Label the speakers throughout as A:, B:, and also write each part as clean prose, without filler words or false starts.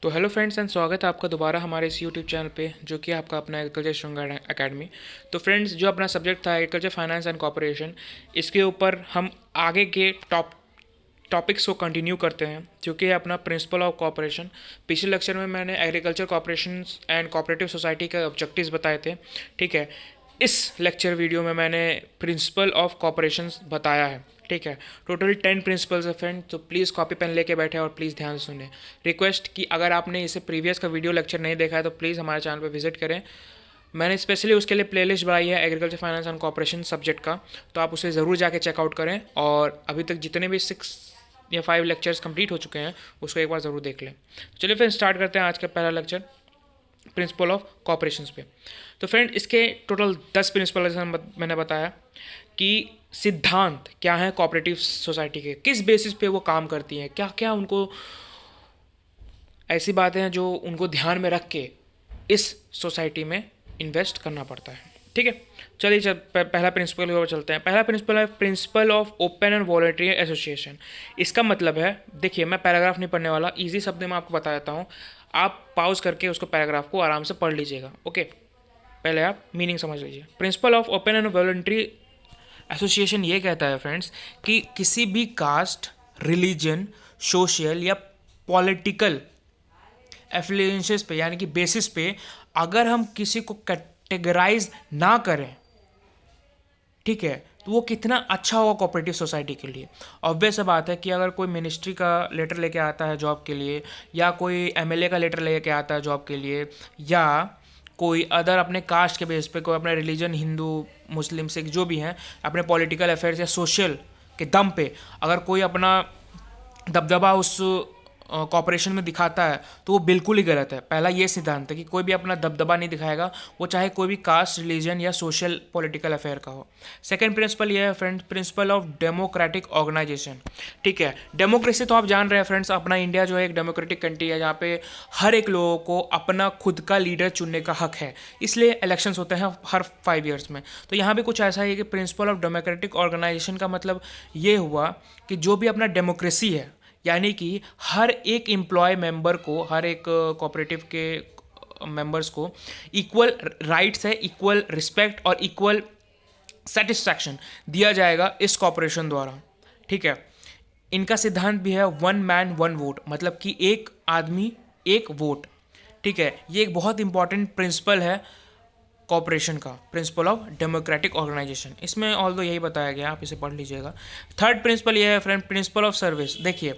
A: तो hello friends and स्वागत है आपका दोबारा हमारे इस यूट्यूब चैनल पे जो कि आपका अपना एग्रीकल्चर श्रृंगार एकेडमी। तो फ्रेंड्स, जो अपना सब्जेक्ट था एग्रीकल्चर फाइनेंस एंड कॉर्पोरेशन, इसके ऊपर हम आगे के टॉपिक्स को कंटिन्यू करते हैं जो कि है अपना प्रिंसिपल ऑफ कॉर्पोरेशन। पिछले लेक्चर में मैंने agriculture corporation and cooperative society के ऑब्जेक्टिव्स बताए थे। ठीक है, इस लेक्चर वीडियो में मैंने प्रिंसिपल ऑफ कॉर्पोरेशन बताया है। ठीक है, टोटल 10 प्रिंसिपल्स है फ्रेंड, तो प्लीज़ कॉपी पेन लेके बैठे और प्लीज़ ध्यान से सुने। रिक्वेस्ट कि अगर आपने इसे प्रीवियस का वीडियो लेक्चर नहीं देखा है तो प्लीज़ हमारे चैनल पर विजिट करें। मैंने स्पेशली उसके लिए प्लेलिस्ट बनाई है agriculture finance and corporation subject का, तो आप उसे ज़रूर जाके चेकआउट करें। और अभी तक जितने भी 6 या 5 लेक्चर्स कंप्लीट हो चुके हैं उसको एक बार ज़रूर देख लें। चलिए फिर स्टार्ट करते हैं आज का पहला लेक्चर प्रिंसिपल ऑफ कॉर्पोरेशंस पे। तो फ्रेंड, इसके टोटल 10 प्रिंसिपल मैंने बताया कि सिद्धांत क्या है कोऑपरेटिव सोसाइटी के, किस बेसिस पे वो काम करती हैं, क्या क्या उनको ऐसी बातें हैं जो उनको ध्यान में रख के इस सोसाइटी में इन्वेस्ट करना पड़ता है। ठीक है, चलिए पहला प्रिंसिपल की ओर चलते हैं। पहला प्रिंसिपल है principle of open and voluntary association. इसका मतलब है, देखिए मैं पैराग्राफ नहीं पढ़ने वाला, इजी शब्द में आपको बता देता हूँ, आप पॉज करके उसको पैराग्राफ को आराम से पढ़ लीजिएगा। ओके, पहले आप मीनिंग समझ लीजिए। Principle of open and voluntary association ये कहता है फ्रेंड्स कि किसी भी कास्ट, रिलीजन, सोशल या पॉलिटिकल एफिलिएशंस पे यानी कि बेसिस पे अगर हम किसी को कैटेगराइज ना करें, ठीक है, तो वो कितना अच्छा होगा कोऑपरेटिव सोसाइटी के लिए। ऑब्वियस बात है कि अगर कोई मिनिस्ट्री का लेटर लेके आता है जॉब के लिए, या कोई एमएलए का लेटर लेके आता है जॉब के लिए, या कोई अदर अपने कास्ट के बेस पे, कोई अपना रिलीजन हिंदू मुस्लिम सिख जो भी हैं, अपने पॉलिटिकल अफेयर्स या सोशल के दम पे अगर कोई अपना दबदबा उस कॉपरेशन में दिखाता है तो वो बिल्कुल ही गलत है। पहला ये सिद्धांत है कि कोई भी अपना दबदबा नहीं दिखाएगा, वो चाहे कोई भी कास्ट, रिलीजन या सोशल पॉलिटिकल अफेयर का हो। सेकंड प्रिंसिपल ये है friends, principle of democratic organisation. ठीक है, डेमोक्रेसी तो आप जान रहे हैं फ्रेंड्स, अपना इंडिया जो है एक डेमोक्रेटिक कंट्री है जहाँ पे हर एक लोगों को अपना खुद का लीडर चुनने का हक है, इसलिए इलेक्शंस होते हैं हर 5 ईयर्स में। तो यहाँ भी कुछ ऐसा है कि प्रिंसिपल ऑफ डेमोक्रेटिक ऑर्गेनाइजेशन का मतलब ये हुआ कि जो भी अपना डेमोक्रेसी है, यानी कि हर एक एम्प्लॉय मेंबर को, हर एक कोऑपरेटिव के मेंबर्स को इक्वल राइट्स है, इक्वल रिस्पेक्ट और इक्वल सेटिस्फैक्शन दिया जाएगा इस कॉरपोरेशन द्वारा। ठीक है, इनका सिद्धांत भी है 1 मैन 1 वोट, मतलब कि एक आदमी एक वोट। ठीक है, ये एक बहुत इंपॉर्टेंट प्रिंसिपल है कॉपरेशन का, प्रिंसिपल ऑफ डेमोक्रेटिक ऑर्गेनाइजेशन। इसमें ऑल दो यही बताया गया, आप इसे पढ़ लीजिएगा। थर्ड प्रिंसिपल ये है फ्रेंड, प्रिंसिपल ऑफ सर्विस। देखिए,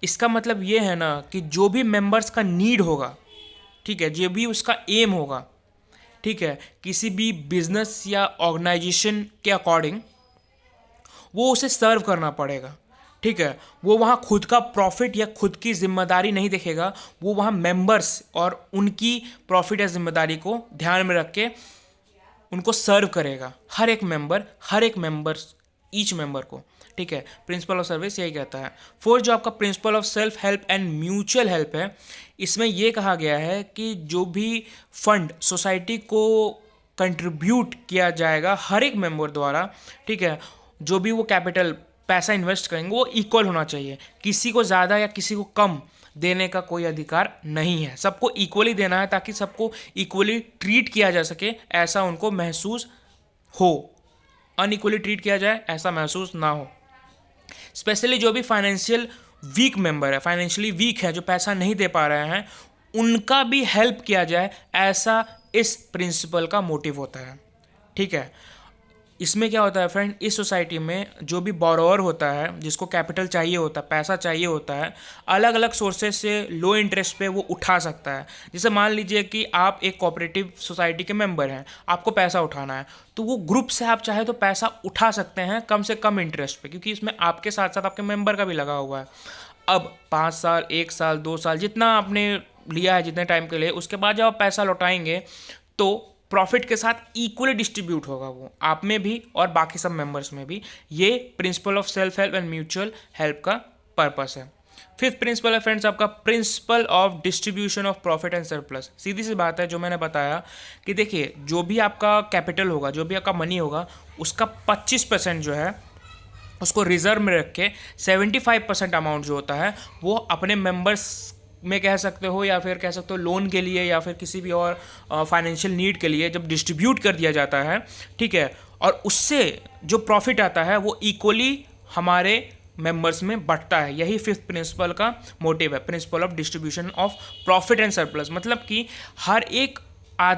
A: इसका मतलब ये है ना कि जो भी मेंबर्स का नीड होगा, ठीक है, जो भी उसका एम होगा, ठीक है, किसी भी बिजनेस या ऑर्गेनाइजेशन के अकॉर्डिंग वो उसे सर्व करना पड़ेगा। ठीक है, वो वहाँ खुद का प्रॉफिट या खुद की जिम्मेदारी नहीं देखेगा, वो वहाँ मेंबर्स और उनकी प्रॉफिट या जिम्मेदारी को ध्यान में रख के उनको सर्व करेगा, हर एक मेंबर ईच मेंबर को। ठीक है, प्रिंसिपल ऑफ सर्विस यही कहता है। फोर्थ जो आपका principle of self help and mutual help है, इसमें यह कहा गया है कि जो भी फंड सोसाइटी को कंट्रीब्यूट किया जाएगा हर एक मेंबर द्वारा, ठीक है, जो भी वो कैपिटल पैसा इन्वेस्ट करेंगे वो इक्वल होना चाहिए, किसी को ज़्यादा या किसी को कम देने का कोई अधिकार नहीं है, सबको इक्वली देना है ताकि सबको इक्वली ट्रीट किया जा सके, ऐसा उनको महसूस हो, अनइक्वली ट्रीट किया जाए ऐसा महसूस ना हो। स्पेशली जो भी फाइनेंशियल वीक मेंबर है, फाइनेंशियली वीक है, जो पैसा नहीं दे पा रहे हैं, उनका भी हेल्प किया जाए, ऐसा इस प्रिंसिपल का मोटिव होता है। ठीक है, इसमें क्या होता है फ्रेंड, इस सोसाइटी में जो भी बोरोवर होता है, जिसको कैपिटल चाहिए होता है, पैसा चाहिए होता है, अलग अलग सोर्सेज से लो इंटरेस्ट पे वो उठा सकता है। जैसे मान लीजिए कि आप एक कोऑपरेटिव सोसाइटी के मेंबर हैं, आपको पैसा उठाना है, तो वो ग्रुप से आप चाहे तो पैसा उठा सकते हैं कम से कम इंटरेस्ट पे, क्योंकि इसमें आपके साथ साथ आपके मेंबर का भी लगा हुआ है। अब 5 साल, 1 साल, 2 साल, जितना आपने लिया है जितने टाइम के लिए, उसके बाद जब आप पैसा लौटाएंगे तो प्रॉफिट के साथ इक्वली डिस्ट्रीब्यूट होगा, वो आप में भी और बाकी सब मेंबर्स में भी। ये principle of self help and mutual help का पर्पस है। फिफ्थ प्रिंसिपल है फ्रेंड्स आपका principle of distribution of profit and surplus. सीधी सी बात है जो मैंने बताया कि देखिए, जो भी आपका कैपिटल होगा, जो भी आपका मनी होगा, उसका 25% जो है उसको रिजर्व में रख के 75% अमाउंट जो होता है वो अपने मेंबर्स में कह सकते हो, या फिर कह सकते हो लोन के लिए, या फिर किसी भी और फाइनेंशियल नीड के लिए जब डिस्ट्रीब्यूट कर दिया जाता है, ठीक है, और उससे जो प्रॉफिट आता है वो इक्वली हमारे मेंबर्स में बढ़ता है। यही फिफ्थ प्रिंसिपल का मोटिव है, principal of distribution of profit and surplus. मतलब कि हर एक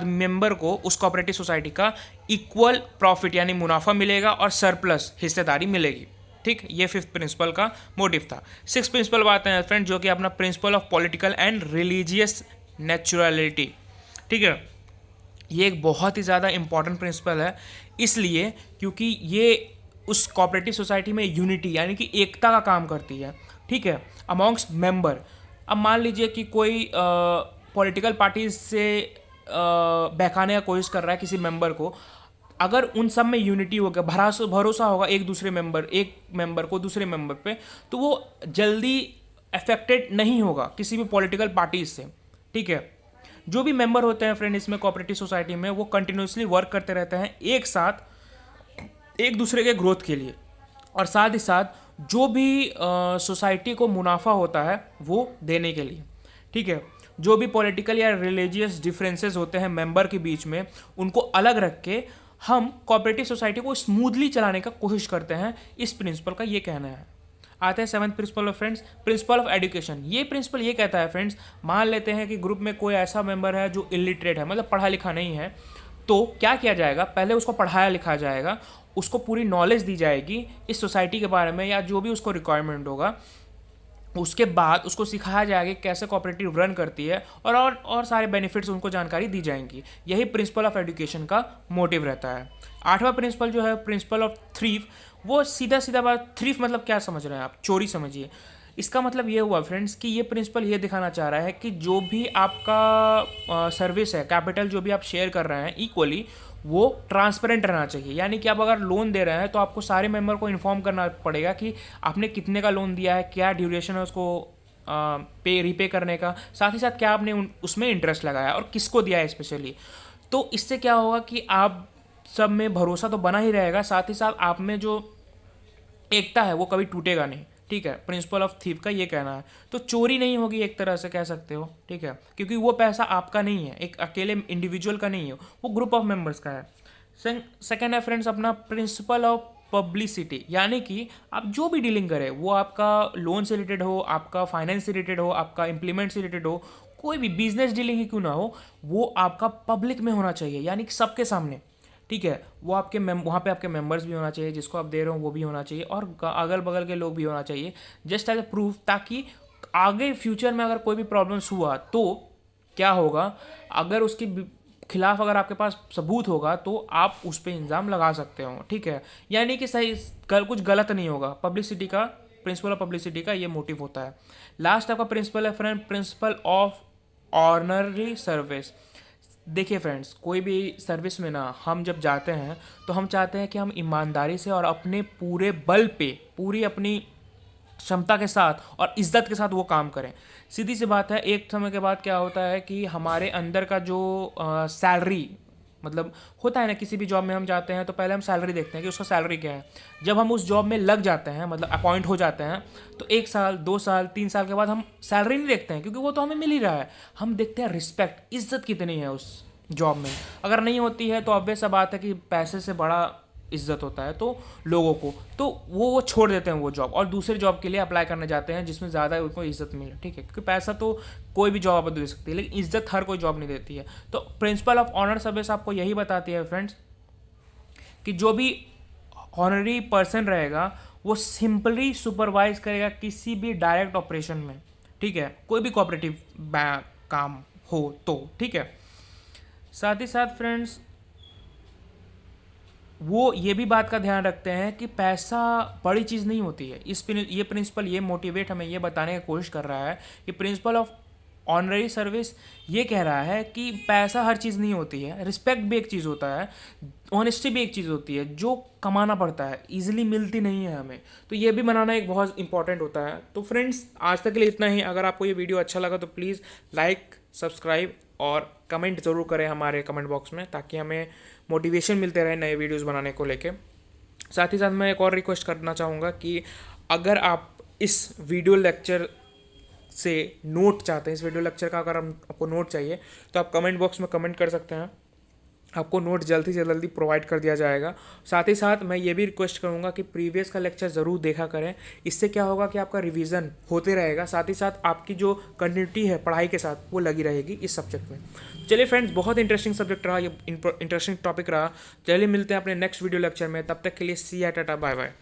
A: मेंबर को उस कोऑपरेटिव सोसाइटी का इक्वल प्रॉफिट यानी मुनाफा मिलेगा और सरप्लस हिस्सेदारी मिलेगी। ठीक, ये फिफ्थ प्रिंसिपल का मोटिव था। सिक्स प्रिंसिपल बात है फ्रेंड, जो कि अपना principle of political and religious naturality. ठीक है, ये एक बहुत ही ज़्यादा इंपॉर्टेंट प्रिंसिपल है, इसलिए क्योंकि ये उस कोऑपरेटिव सोसाइटी में यूनिटी यानी कि एकता का काम करती है। ठीक है, अमॉन्ग्स मेंबर। अब मान लीजिए कि कोई पॉलिटिकल पार्टी से बहकाने का कोशिश कर रहा है किसी मेंबर को, अगर उन सब में यूनिटी होगा, भरोसा होगा एक मेंबर को दूसरे मेंबर पे, तो वो जल्दी अफेक्टेड नहीं होगा किसी भी पॉलिटिकल पार्टी से। ठीक है, जो भी मेंबर होते हैं फ्रेंड इसमें कोऑपरेटिव सोसाइटी में, वो कंटिन्यूसली वर्क करते रहते हैं एक साथ एक दूसरे के ग्रोथ के लिए, और साथ ही साथ जो भी सोसाइटी को मुनाफा होता है वो देने के लिए। ठीक है, जो भी पॉलिटिकल या रिलीजियस डिफरेंसेस होते हैं मेंबर के बीच में, उनको अलग रख के हम कोऑपरेटिव सोसाइटी को स्मूथली चलाने का कोशिश करते हैं। इस प्रिंसिपल का ये कहना है। आते हैं seventh principle of friends, principle of education. ये प्रिंसिपल ये कहता है फ्रेंड्स, मान लेते हैं कि ग्रुप में कोई ऐसा मेंबर है जो इलिटरेट है, मतलब पढ़ा लिखा नहीं है, तो क्या किया जाएगा, पहले उसको पढ़ाया लिखा जाएगा, उसको पूरी नॉलेज दी जाएगी इस सोसाइटी के बारे में या जो भी उसको रिक्वायरमेंट होगा। उसके बाद उसको सिखाया जाएगा कि कैसे कोऑपरेटिव रन करती है, और सारे बेनिफिट्स उनको जानकारी दी जाएंगी। यही प्रिंसिपल ऑफ एजुकेशन का मोटिव रहता है। आठवां प्रिंसिपल जो है प्रिंसिपल ऑफ थ्रीफ, वो सीधा सीधा बात, थ्रीफ मतलब क्या समझ रहे हैं आप, चोरी समझिए। इसका मतलब ये हुआ फ्रेंड्स कि ये प्रिंसिपल ये दिखाना चाह रहा है कि जो भी आपका सर्विस है, कैपिटल जो भी आप शेयर कर रहे हैं इक्वली, वो ट्रांसपेरेंट रहना चाहिए। यानी कि आप अगर लोन दे रहे हैं तो आपको सारे मेंबर को इन्फॉर्म करना पड़ेगा कि आपने कितने का लोन दिया है, क्या ड्यूरेशन है उसको रीपे करने का, साथ ही साथ क्या आपने उसमें इंटरेस्ट लगाया और किसको दिया है स्पेशली। तो इससे क्या होगा कि आप सब में भरोसा तो बना ही रहेगा, साथ ही साथ आप में जो एकता है वो कभी टूटेगा नहीं। ठीक है, प्रिंसिपल ऑफ थीफ का ये कहना है। तो चोरी नहीं होगी एक तरह से कह सकते हो। ठीक है, क्योंकि वो पैसा आपका नहीं है, एक अकेले इंडिविजुअल का नहीं है, वो ग्रुप ऑफ मेंबर्स का है। सेकेंड है फ्रेंड्स अपना प्रिंसिपल ऑफ पब्लिसिटी, यानी कि आप जो भी डीलिंग करें, वो आपका लोन से रिलेटेड हो, आपका फाइनेंस से रिलेटेड हो, आपका इम्प्लीमेंट से रिलेटेड हो, कोई भी बिजनेस डीलिंग ही क्यों ना हो, वो आपका पब्लिक में होना चाहिए, यानी कि सबके सामने। ठीक है, वो आपके वहाँ पे आपके मेंबर्स भी होना चाहिए, जिसको आप दे रहे हो वो भी होना चाहिए, और अगल बगल के लोग भी होना चाहिए, जस्ट एज ए प्रूफ, ताकि आगे फ्यूचर में अगर कोई भी प्रॉब्लम्स हुआ तो क्या होगा, अगर उसके खिलाफ अगर आपके पास सबूत होगा तो आप उस पर इल्ज़ाम लगा सकते हो। ठीक है, यानी कि सही कुछ गलत नहीं होगा। पब्लिसिटी का, प्रिंसिपल ऑफ पब्लिसिटी का ये मोटिव होता है। लास्ट आपका प्रिंसिपल है friend principle of honorary service. देखिए फ्रेंड्स, कोई भी सर्विस में ना हम जब जाते हैं तो हम चाहते हैं कि हम ईमानदारी से और अपने पूरे बल पे, पूरी अपनी क्षमता के साथ और इज्जत के साथ वो काम करें। सीधी सी बात है, एक समय के बाद क्या होता है कि हमारे अंदर का जो सैलरी, मतलब होता है ना, किसी भी जॉब में हम जाते हैं तो पहले हम सैलरी देखते हैं कि उसका सैलरी क्या है। जब हम उस जॉब में लग जाते हैं, मतलब अपॉइंट हो जाते हैं, तो 1 साल 2 साल 3 साल के बाद हम सैलरी नहीं देखते हैं, क्योंकि वो तो हमें मिल ही रहा है। हम देखते हैं रिस्पेक्ट, इज्जत कितनी है उस जॉब में। अगर नहीं होती है तो ऑब्वियस सा बात है कि पैसे से बड़ा इज्जत होता है तो लोगों को, तो वो छोड़ देते हैं वो जॉब और दूसरे जॉब के लिए अप्लाई करने जाते हैं जिसमें ज़्यादा उनको इज्जत मिले। ठीक है, क्योंकि पैसा तो कोई भी जॉब आप दे सकती है, लेकिन इज्जत हर कोई जॉब नहीं देती है। तो प्रिंसिपल ऑफ ऑनर सर्विस आपको यही बताती है फ्रेंड्स कि जो भी ऑनरी पर्सन रहेगा वो सिंपली सुपरवाइज करेगा किसी भी डायरेक्ट ऑपरेशन में। ठीक है, कोई भी कोऑपरेटिव काम हो तो। ठीक है, साथ ही साथ फ्रेंड्स वो ये भी बात का ध्यान रखते हैं कि पैसा बड़ी चीज़ नहीं होती है। ये प्रिंसिपल ये मोटिवेट हमें ये बताने की कोशिश कर रहा है कि प्रिंसिपल ऑफ ऑनररी सर्विस ये कह रहा है कि पैसा हर चीज़ नहीं होती है, रिस्पेक्ट भी एक चीज़ होता है, ऑनेस्टी भी एक चीज़ होती है जो कमाना पड़ता है, ईजिली मिलती नहीं है हमें। तो ये भी बनाना एक बहुत इंपॉर्टेंट होता है। तो फ्रेंड्स आज तक के लिए इतना ही। अगर आपको ये वीडियो अच्छा लगा तो प्लीज़ लाइक, सब्सक्राइब और कमेंट ज़रूर करें हमारे कमेंट बॉक्स में, ताकि हमें मोटिवेशन मिलते रहे नए वीडियोस बनाने को लेके। साथ ही साथ मैं एक और रिक्वेस्ट करना चाहूँगा कि अगर आप इस वीडियो लेक्चर से नोट चाहते हैं, इस वीडियो लेक्चर का अगर आपको नोट चाहिए तो आप कमेंट बॉक्स में कमेंट कर सकते हैं, आपको नोट जल्दी से जल्दी प्रोवाइड कर दिया जाएगा। साथ ही साथ मैं ये भी रिक्वेस्ट करूँगा कि प्रीवियस का लेक्चर ज़रूर देखा करें, इससे क्या होगा कि आपका रिवीजन होते रहेगा, साथ ही साथ आपकी जो कंटिन्यूटी है पढ़ाई के साथ वो लगी रहेगी इस सब्जेक्ट में। चलिए फ्रेंड्स, बहुत इंटरेस्टिंग सब्जेक्ट रहा, ये इंटरेस्टिंग टॉपिक रहा। चलिए मिलते हैं अपने नेक्स्ट वीडियो लेक्चर में, तब तक के लिए सी या टाटा बाय बाय।